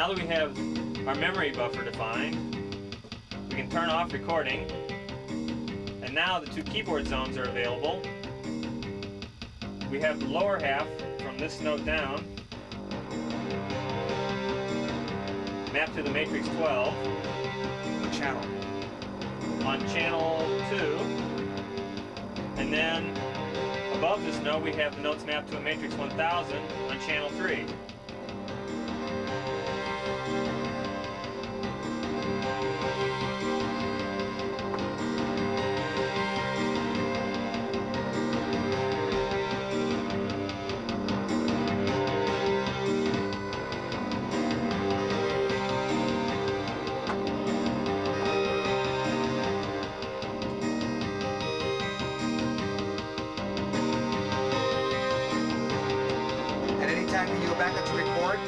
now that we have our memory buffer defined, we can turn off recording, and now the two keyboard zones are available. We have the lower half from this note down mapped to the matrix 12 on channel 2, and then above this note we have the notes mapped to a matrix 1000 on channel 3. Can you go back into record?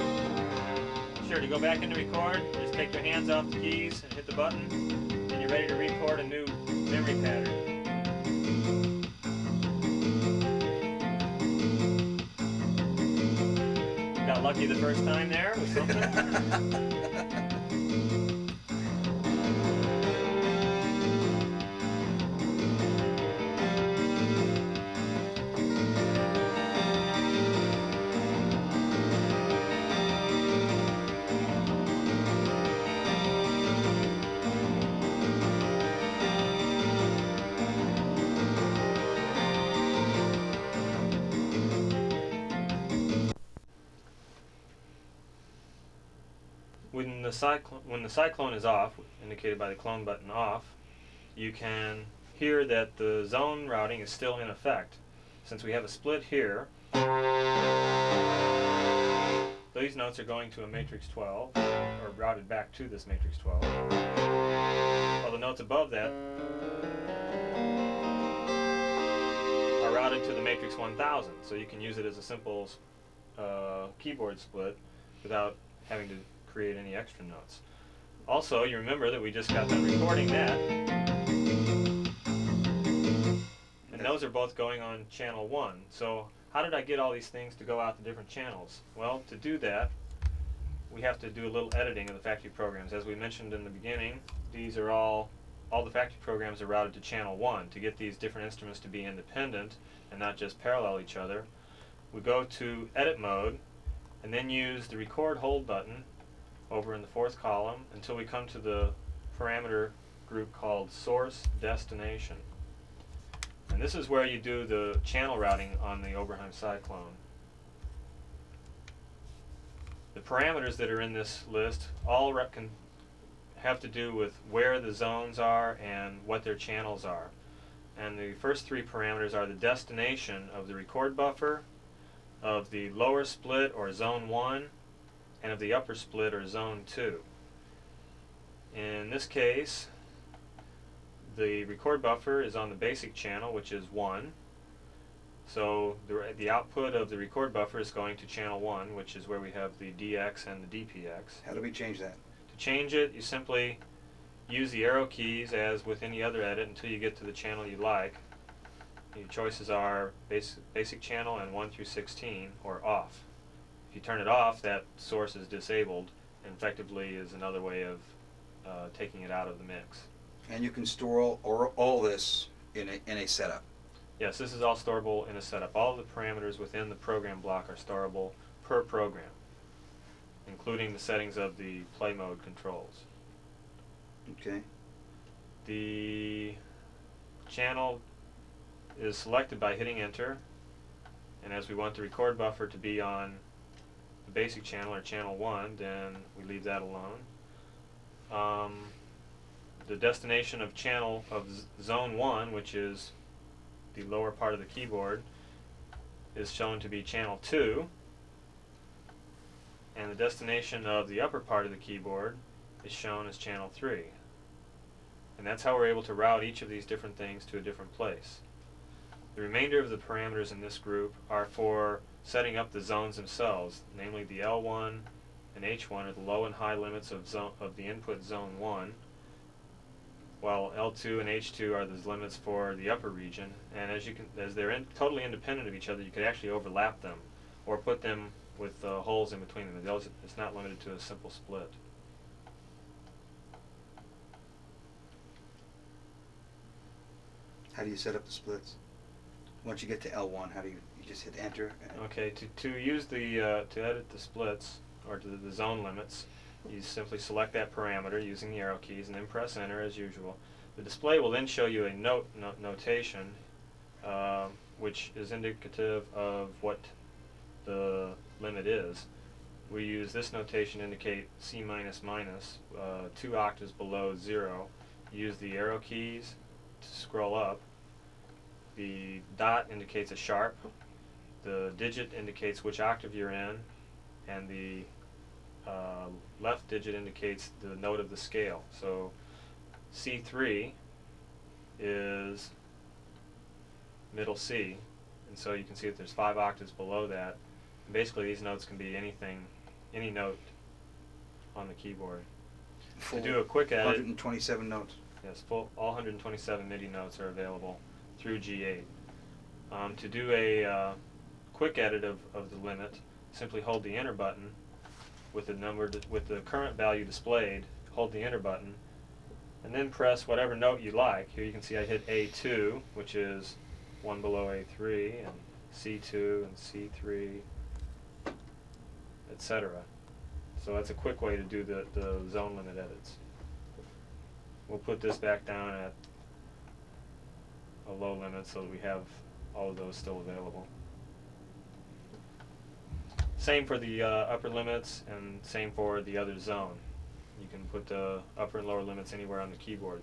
Sure, to go back into record, just take your hands off the keys and hit the button, and you're ready to record a new memory pattern. Got lucky the first time there with something. When the cyclone is off, indicated by the clone button off, you can hear that the zone routing is still in effect. Since we have a split here, these notes are going to a matrix 12, or routed back to this matrix 12, while the notes above that are routed to the matrix 1000. So you can use it as a simple keyboard split without having to create any extra notes. Also, you remember that we just got done recording that, and those are both going on channel 1. So how did I get all these things to go out to different channels? Well, to do that, we have to do a little editing of the factory programs. As we mentioned in the beginning, these are all the factory programs are routed to channel 1. To get these different instruments to be independent and not just parallel each other, we go to edit mode and then use the record hold button over in the 4th column until we come to the parameter group called source destination. And this is where you do the channel routing on the Oberheim cyclone. The parameters that are in this list all can have to do with where the zones are and what their channels are. And the first 3 parameters are the destination of the record buffer, of the lower split or zone 1, and of the upper split or zone 2. In this case, the record buffer is on the basic channel, which is 1. So the output of the record buffer is going to channel 1, which is where we have the DX and the DPX. How do we change that? To change it, you simply use the arrow keys as with any other edit until you get to the channel you like. Your choices are basic channel and 1 through 16, or off. If you turn it off, that source is disabled, and effectively is another way of taking it out of the mix. And you can store all this in a setup. Yes, this is all storable in a setup. All of the parameters within the program block are storable per program, including the settings of the play mode controls. Okay. The channel is selected by hitting enter, and as we want the record buffer to be on the basic channel or channel 1, then we leave that alone. The destination of channel of zone 1, which is the lower part of the keyboard, is shown to be channel 2, and the destination of the upper part of the keyboard is shown as channel 3. And that's how we're able to route each of these different things to a different place. The remainder of the parameters in this group are for setting up the zones themselves, namely the L1 and H1 are the low and high limits of the input zone 1, while L2 and H2 are the limits for the upper region. And as they're totally independent of each other, you could actually overlap them or put them with holes in between them. It's not limited to a simple split. How do you set up the splits? Once you get to L1, how do you just hit enter? And Okay, to use the to edit the splits or to the zone limits, you simply select that parameter using the arrow keys and then press enter as usual. The display will then show you a notation which is indicative of what the limit is. We use this notation to indicate C minus minus, 2 octaves below 0. Use the arrow keys to scroll up. The dot indicates a sharp. The digit indicates which octave you're in, and the left digit indicates the note of the scale. So C3 is middle C, and so you can see that there's 5 octaves below that. And basically these notes can be anything, any note on the keyboard. full To do a quick edit, 127 notes. yes, all 127 MIDI notes are available through G8. To do a quick edit of the limit, simply hold the enter button with with the current value displayed. Hold the enter button, and then press whatever note you like. Here you can see I hit A2, which is one below A3, and C2 and C3, etc. So that's a quick way to do the zone limit edits. We'll put this back down at a low limit so that we have all of those still available. Same for the upper limits, and same for the other zone. You can put the upper and lower limits anywhere on the keyboard.